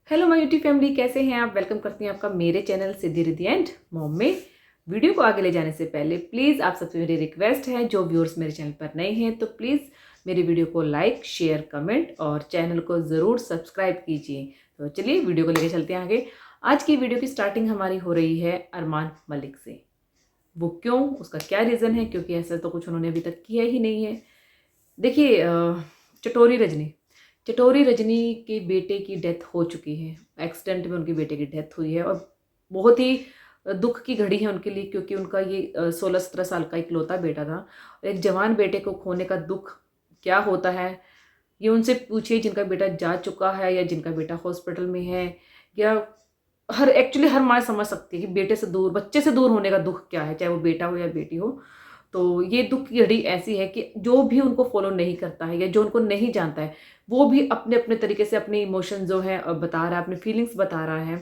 Hello my YouTube family, कैसे हैं आप। वेलकम करती हैं आपका मेरे channel Siddhi Riddhi and mom में। वीडियो को आगे ले जाने से पहले प्लीज़ आप सबसे मेरी रिक्वेस्ट है, जो व्यूअर्स मेरे चैनल पर नए हैं तो प्लीज़ मेरी वीडियो को लाइक शेयर कमेंट और चैनल को ज़रूर सब्सक्राइब कीजिए। तो चलिए वीडियो को लेके चलते हैं आगे। आज की वीडियो की स्टार्टिंग हमारी हो रही है अरमान मलिक से। वो क्यों, उसका क्या रीज़न है, क्योंकि ऐसा तो कुछ उन्होंने अभी तक किया ही नहीं है। देखिए, चटोरी रजनी के बेटे की डेथ हो चुकी है। एक्सीडेंट में उनके बेटे की डेथ हुई है और बहुत ही दुख की घड़ी है उनके लिए, क्योंकि उनका ये 16-17 साल का इकलौता बेटा था। एक जवान बेटे को खोने का दुख क्या होता है, ये उनसे पूछिए जिनका बेटा जा चुका है या जिनका बेटा हॉस्पिटल में है। या हर माँ समझ सकती है कि बेटे से दूर, बच्चे से दूर होने का दुख क्या है, चाहे वो बेटा हो या बेटी हो। तो ये दुख की घड़ी ऐसी है कि जो भी उनको फॉलो नहीं करता है या जो उनको नहीं जानता है, वो भी अपने अपने तरीके से अपने इमोशन जो है बता रहा है, अपने फीलिंग्स बता रहा है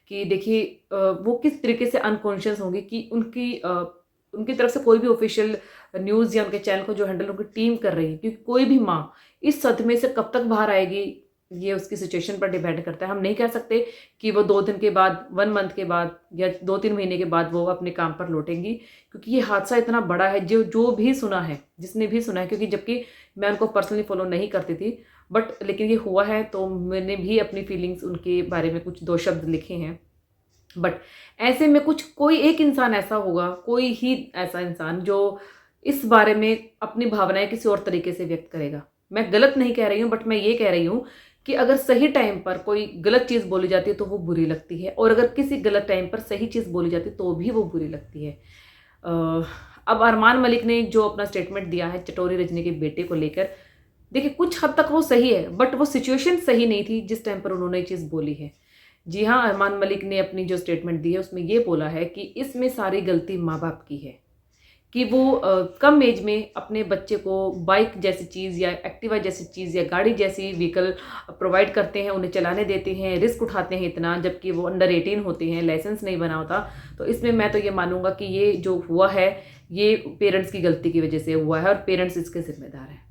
कि देखिए वो किस तरीके से अनकॉन्शियस होंगे कि उनकी तरफ से कोई भी ऑफिशियल न्यूज़ या उनके चैनल को जो हैंडल उनकी टीम कर रही है, क्योंकि कोई भी माँ इस सदमे से कब तक बाहर आएगी ये उसकी सिचुएशन पर डिपेंड करता है। हम नहीं कह सकते कि वो 2 दिन के बाद, 1 मंथ के बाद या 2-3 महीने के बाद वो अपने काम पर लौटेंगी, क्योंकि ये हादसा इतना बड़ा है। जो भी सुना है, जिसने भी सुना है, क्योंकि जबकि मैं उनको पर्सनली फॉलो नहीं करती थी, बट लेकिन ये हुआ है तो मैंने भी अपनी फीलिंग्स उनके बारे में कुछ 2 शब्द लिखे हैं। बट ऐसे में कोई एक इंसान ऐसा होगा, कोई ही ऐसा इंसान जो इस बारे में अपनी भावनाएं किसी और तरीके से व्यक्त करेगा। मैं गलत नहीं कह रही हूँ, बट मैं ये कह रही हूँ कि अगर सही टाइम पर कोई गलत चीज़ बोली जाती है तो वो बुरी लगती है, और अगर किसी गलत टाइम पर सही चीज़ बोली जाती है तो भी वो बुरी लगती है। अब अरमान मलिक ने जो अपना स्टेटमेंट दिया है चटोरी रजनी के बेटे को लेकर, देखिए कुछ हद तक वो सही है, बट वो सिचुएशन सही नहीं थी जिस टाइम पर उन्होंने ये चीज़ बोली है। जी हाँ, अरमान मलिक ने अपनी जो स्टेटमेंट दी है उसमें ये बोला है कि इसमें सारी गलती माँ बाप की है, कि वो कम एज में अपने बच्चे को बाइक जैसी चीज़ या एक्टिवा जैसी चीज़ या गाड़ी जैसी व्हीकल प्रोवाइड करते हैं, उन्हें चलाने देते हैं, रिस्क उठाते हैं इतना, जबकि वो अंडर 18 होते हैं, लाइसेंस नहीं बना होता। तो इसमें मैं तो ये मानूंगा कि ये जो हुआ है ये पेरेंट्स की गलती की वजह से हुआ है और पेरेंट्स इसके जिम्मेदार हैं।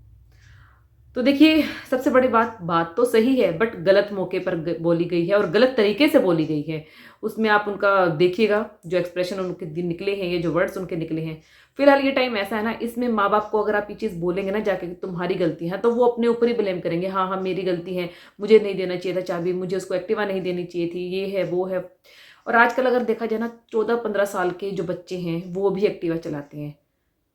तो देखिए, सबसे बड़ी बात तो सही है, बट गलत मौके पर बोली गई है और गलत तरीके से बोली गई है। उसमें आप उनका देखिएगा, जो एक्सप्रेशन उनके दिन निकले हैं, ये जो वर्ड्स उनके निकले हैं। फिलहाल ये टाइम ऐसा है ना, इसमें माँ बाप को अगर आप ये चीज़ बोलेंगे ना जाके कि तुम्हारी गलती है, तो वो अपने ऊपर ही ब्लेम करेंगे। हाँ हाँ, मेरी गलती है, मुझे नहीं देना चाहिए था चाबी, मुझे उसको एक्टिवा नहीं देनी चाहिए थी, ये है वो है। और आजकल अगर देखा जाए ना, 14-15 साल के जो बच्चे हैं वो भी एक्टिवा चलाते हैं,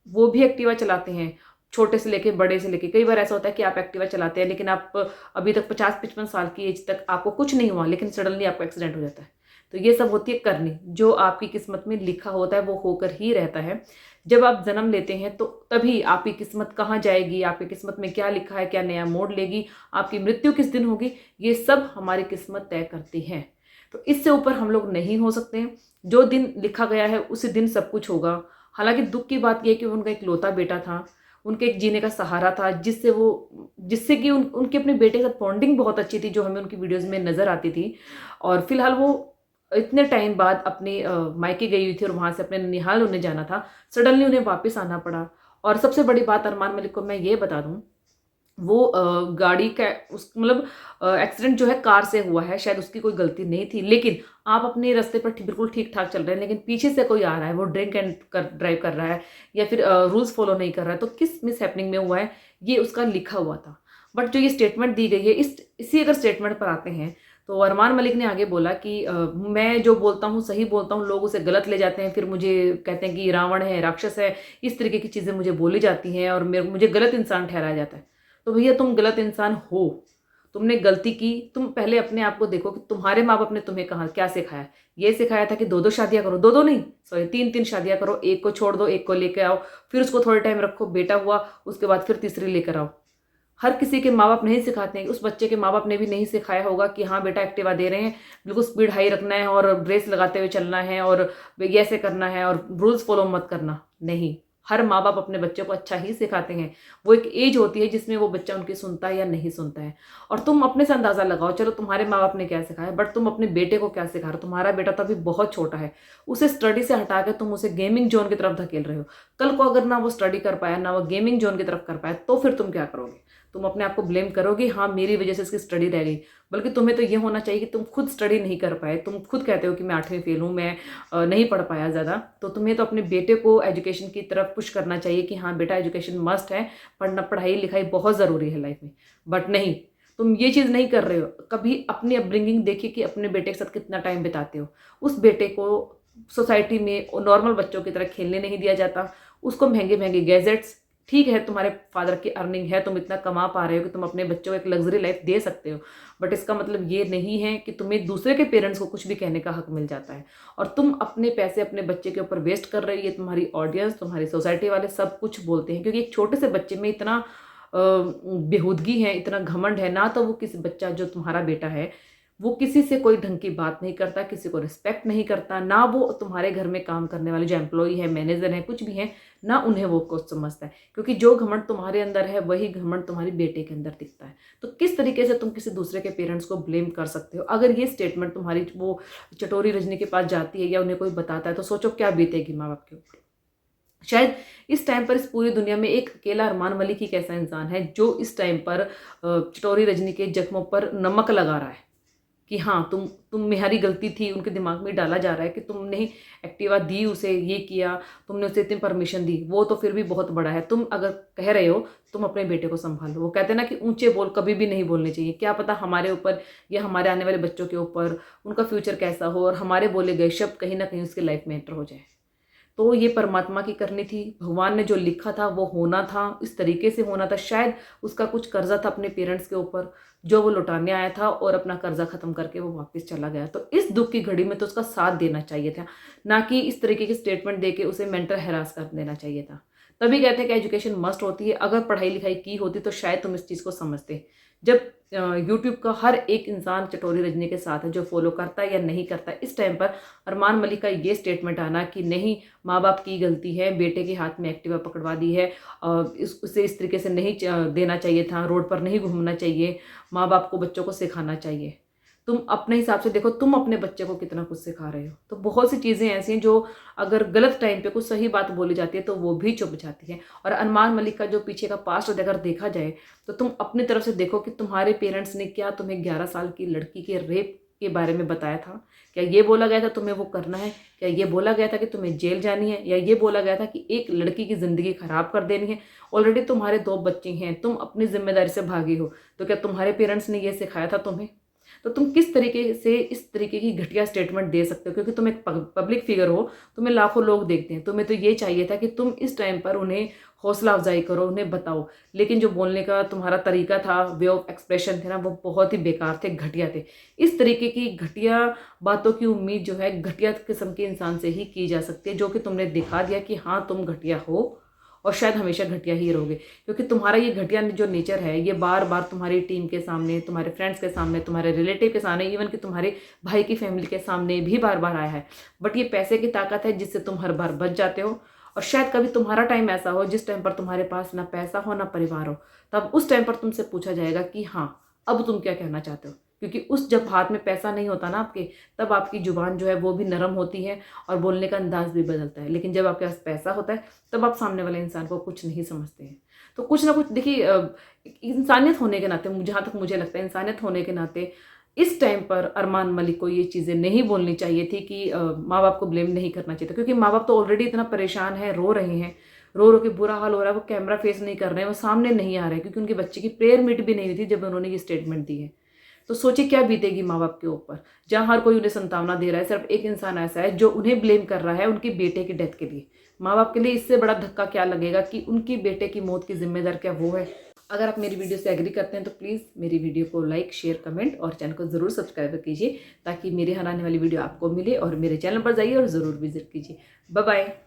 वो भी एक्टिवा चलाते हैं। छोटे से लेके बड़े से लेके, कई बार ऐसा होता है कि आप एक्टिवा चलाते हैं लेकिन आप अभी तक 50-55 साल की एज तक आपको कुछ नहीं हुआ, लेकिन सडनली आपको एक्सीडेंट हो जाता है। तो ये सब होती है करनी, जो आपकी किस्मत में लिखा होता है वो होकर ही रहता है। जब आप जन्म लेते हैं तो तभी आपकी किस्मत कहाँ जाएगी, आपकी किस्मत में क्या लिखा है, क्या नया मोड़ लेगी, आपकी मृत्यु किस दिन होगी, ये सब हमारी किस्मत तय करती है। तो इससे ऊपर हम लोग नहीं हो सकते हैं। जो दिन लिखा गया है उसी दिन सब कुछ होगा। हालांकि दुख की बात यह है कि उनका इकलौता बेटा था, उनके एक जीने का सहारा था, जिससे कि उनके अपने बेटे के साथ बॉन्डिंग बहुत अच्छी थी, जो हमें उनकी वीडियोस में नज़र आती थी। और फिलहाल वो इतने टाइम बाद अपने मायके गई हुई थी और वहाँ से अपने ननिहाल उन्हें जाना था, सडनली उन्हें वापस आना पड़ा। और सबसे बड़ी बात अरमान मलिक को मैं ये बता दूँ, वो गाड़ी का मतलब एक्सीडेंट जो है कार से हुआ है, शायद उसकी कोई गलती नहीं थी, लेकिन आप अपने रास्ते पर बिल्कुल ठीक ठाक चल रहे हैं, लेकिन पीछे से कोई आ रहा है, वो ड्रिंक एंड ड्राइव कर रहा है या फिर रूल्स फॉलो नहीं कर रहा है, तो किस मिस हैपनिंग में हुआ है ये उसका लिखा हुआ था। बट जो ये स्टेटमेंट दी गई है, इसी अगर स्टेटमेंट पर आते हैं तो अरमान मलिक ने आगे बोला कि मैं जो बोलता हूँ सही बोलता हूँ, लोग उसे गलत ले जाते हैं, फिर मुझे कहते हैं कि रावण है, राक्षस है, इस तरीके की चीज़ें मुझे बोली जाती हैं और मुझे गलत इंसान ठहराया जाता है। तो भैया, तुम गलत इंसान हो, तुमने गलती की। तुम पहले अपने आप को देखो कि तुम्हारे माँ बाप ने तुम्हें कहा क्या सिखाया। ये सिखाया था कि 2-2 शादियां करो, 2-2 नहीं, सॉरी 3-3 शादियां करो, एक को छोड़ दो, एक को लेकर आओ, फिर उसको थोड़े टाइम रखो, बेटा हुआ उसके बाद फिर तीसरी लेकर आओ। हर किसी के माँ बाप नहीं सिखाते हैं। उस बच्चे के माँ बाप ने भी नहीं सिखाया होगा कि हाँ बेटा, एक्टिवा दे रहे हैं, बिल्कुल स्पीड हाई रखना है और ब्रेस लगाते हुए चलना है और ये ऐसे करना है और रूल्स फॉलो मत करना। नहीं, हर माँ बाप अपने बच्चों को अच्छा ही सिखाते हैं। वो एक एज होती है जिसमें वो बच्चा उनकी सुनता है या नहीं सुनता है। और तुम अपने से अंदाजा लगाओ, चलो तुम्हारे माँ बाप ने क्या सिखाया, बट तुम अपने बेटे को क्या सिखा रहे हो। तुम्हारा बेटा तो अभी बहुत छोटा है, उसे स्टडी से हटा के तुम उसे गेमिंग जोन की तरफ धकेल रहे हो। कल को अगर ना वो स्टडी कर पाया, ना वो गेमिंग जोन की तरफ कर पाया, तो फिर तुम क्या करोगे। तुम अपने आप को ब्लेम करोगे, हाँ मेरी वजह से इसकी स्टडी रह गई, बल्कि तुम्हें तो ये होना चाहिए कि तुम खुद स्टडी नहीं कर पाए। तुम खुद कहते हो कि मैं 8वीं फेल हूँ, मैं नहीं पढ़ पाया ज़्यादा, तो तुम्हें तो अपने बेटे को एजुकेशन की तरफ पुश करना चाहिए कि हाँ बेटा एजुकेशन मस्ट है, पढ़ाई लिखाई बहुत ज़रूरी है लाइफ में। बट नहीं, तुम ये चीज़ नहीं कर रहे हो। कभी अपनी अपब्रिंगिंग देखिए कि अपने बेटे के साथ कितना टाइम बिताते हो। उस बेटे को सोसाइटी में नॉर्मल बच्चों की तरह खेलने नहीं दिया जाता, उसको महंगे महंगे गैजेट्स, ठीक है तुम्हारे फादर की अर्निंग है, तुम इतना कमा पा रहे हो कि तुम अपने बच्चों को एक लग्जरी लाइफ दे सकते हो, बट इसका मतलब ये नहीं है कि तुम्हें दूसरे के पेरेंट्स को कुछ भी कहने का हक मिल जाता है। और तुम अपने पैसे अपने बच्चे के ऊपर वेस्ट कर रही है, तुम्हारी ऑडियंस, तुम्हारी सोसाइटी वाले सब कुछ बोलते हैं, क्योंकि एक छोटे से बच्चे में इतना बेहूदगी है, इतना घमंड है ना। तो वो किसी बच्चा जो तुम्हारा बेटा है वो किसी से कोई ढंग की बात नहीं करता, किसी को रिस्पेक्ट नहीं करता, ना वो तुम्हारे घर में काम करने वाले जो एम्प्लॉई है, मैनेजर है, कुछ भी है, ना उन्हें वो कुछ समझता है। क्योंकि जो घमंड तुम्हारे अंदर है वही घमंड तुम्हारी बेटे के अंदर दिखता है। तो किस तरीके से तुम किसी दूसरे के पेरेंट्स को ब्लेम कर सकते हो? अगर ये स्टेटमेंट तुम्हारी वो चटोरी रजनी के पास जाती है या उन्हें कोई बताता है तो सोचो क्या बीतेगी माँ बाप के ऊपर। शायद इस टाइम पर इस पूरी दुनिया में एक अकेला अरमान मलिक ही ऐसा इंसान है जो इस टाइम पर चटोरी रजनी के जख्मों पर नमक लगा रहा है कि हाँ तुम तुम्हारी गलती थी। उनके दिमाग में डाला जा रहा है कि तुमने एक्टिवा दी उसे, ये किया, तुमने उसे इतनी परमिशन दी, वो तो फिर भी बहुत बड़ा है। तुम अगर कह रहे हो तुम अपने बेटे को संभालो। वो कहते हैं ना कि ऊंचे बोल कभी भी नहीं बोलने चाहिए। क्या पता हमारे ऊपर या हमारे आने वाले बच्चों के ऊपर उनका फ्यूचर कैसा हो और हमारे बोले गए शब्द कहीं ना कहीं उसकी लाइफ में एंटर हो जाए। तो ये परमात्मा की करनी थी, भगवान ने जो लिखा था वो होना था, इस तरीके से होना था। शायद उसका कुछ कर्जा था अपने पेरेंट्स के ऊपर जो वो लौटाने आया था और अपना कर्जा खत्म करके वो वापस चला गया। तो इस दुख की घड़ी में तो उसका साथ देना चाहिए था, ना कि इस तरीके की स्टेटमेंट देके उसे मेंटल हैरास कर देना चाहिए था। तभी कहते हैं कि एजुकेशन मस्ट होती है। अगर पढ़ाई लिखाई की होती तो शायद तुम इस चीज़ को समझते। जब यूट्यूब का हर एक इंसान चटोरी रजनी के साथ है, जो फॉलो करता है या नहीं करता, इस टाइम पर अरमान मलिक का ये स्टेटमेंट आना कि नहीं माँ बाप की गलती है, बेटे के हाथ में एक्टिवा पकड़वा दी है, उसे इस तरीके से नहीं देना चाहिए था, रोड पर नहीं घूमना चाहिए, माँ बाप को बच्चों को सिखाना चाहिए। तुम अपने हिसाब से देखो तुम अपने बच्चे को कितना कुछ सिखा रहे हो। तो बहुत सी चीज़ें ऐसी हैं जो अगर गलत टाइम पे कुछ सही बात बोली जाती है तो वो भी चुप जाती है। और अरमान मलिक का जो पीछे का पास्ट अगर देखा जाए तो तुम अपनी तरफ से देखो कि तुम्हारे पेरेंट्स ने क्या तुम्हें 11 साल की लड़की के रेप के बारे में बताया था? क्या ये बोला गया था तुम्हें वो करना है? क्या ये बोला गया था कि तुम्हें जेल जानी है? या ये बोला गया था कि एक लड़की की ज़िंदगी खराब कर देनी है? ऑलरेडी तुम्हारे 2 बच्चे हैं, तुम अपनी जिम्मेदारी से भागे हो, तो क्या तुम्हारे पेरेंट्स ने ये सिखाया था तुम्हें? तो तुम किस तरीके से इस तरीके की घटिया स्टेटमेंट दे सकते हो? क्योंकि तुम एक पब्लिक फिगर हो, तुम्हें लाखों लोग देखते हैं। तुम्हें तो ये चाहिए था कि तुम इस टाइम पर उन्हें हौसला अफजाई करो, उन्हें बताओ। लेकिन जो बोलने का तुम्हारा तरीका था, वे ऑफ एक्सप्रेशन थे ना, वो बहुत ही बेकार थे, घटिया थे। इस तरीके की घटिया बातों की उम्मीद जो है घटिया किस्म के इंसान से ही की जा सकती है, जो कि तुमने दिखा दिया कि हाँ तुम घटिया हो और शायद हमेशा घटिया ही रहोगे। क्योंकि तुम्हारा ये घटिया जो नेचर है ये बार बार तुम्हारी टीम के सामने, तुम्हारे फ्रेंड्स के सामने, तुम्हारे रिलेटिव के सामने, इवन कि तुम्हारे भाई की फैमिली के सामने भी बार बार आया है। बट ये पैसे की ताकत है जिससे तुम हर बार बच जाते हो। और शायद कभी तुम्हारा टाइम ऐसा हो जिस टाइम पर तुम्हारे पास ना पैसा हो ना परिवार हो, तब उस टाइम पर तुमसे पूछा जाएगा कि हाँ अब तुम क्या कहना चाहते हो। क्योंकि उस जब हाथ में पैसा नहीं होता ना आपके, तब आपकी जुबान जो है वो भी नरम होती है और बोलने का अंदाज भी बदलता है। लेकिन जब आपके पास पैसा होता है तब आप सामने वाले इंसान को कुछ नहीं समझते हैं। तो कुछ ना कुछ देखिए, इंसानियत होने के नाते, जहाँ तक मुझे लगता है इंसानियत होने के नाते इस टाइम पर अरमान मलिक को ये चीज़ें नहीं बोलनी चाहिए थी कि माँ बाप को ब्लेम नहीं करना चाहिए था। क्योंकि माँ बाप तो ऑलरेडी इतना परेशान है, रो रहे हैं, रो रो के बुरा हाल हो रहा है, वो कैमरा फेस नहीं कर रहे हैं, वो सामने नहीं आ रहे, क्योंकि उनके बच्चे की प्रेयर मीट भी नहीं हुई थी जब उन्होंने ये स्टेटमेंट दी है। तो सोचिए क्या बीतेगी माँ बाप के ऊपर, जहाँ हर कोई उन्हें संतावना दे रहा है। सिर्फ एक इंसान ऐसा है जो उन्हें ब्लेम कर रहा है उनके बेटे की डेथ के लिए। माँ बाप के लिए इससे बड़ा धक्का क्या लगेगा कि उनकी बेटे की मौत की जिम्मेदार क्या वो है। अगर आप मेरी वीडियो से एग्री करते हैं तो प्लीज़ मेरी वीडियो को लाइक, शेयर, कमेंट और चैनल को ज़रूर सब्सक्राइब कीजिए, ताकि मेरे हर आने वाली वीडियो आपको मिले। और मेरे चैनल पर जाइए और ज़रूर विजिट कीजिए। Bye bye.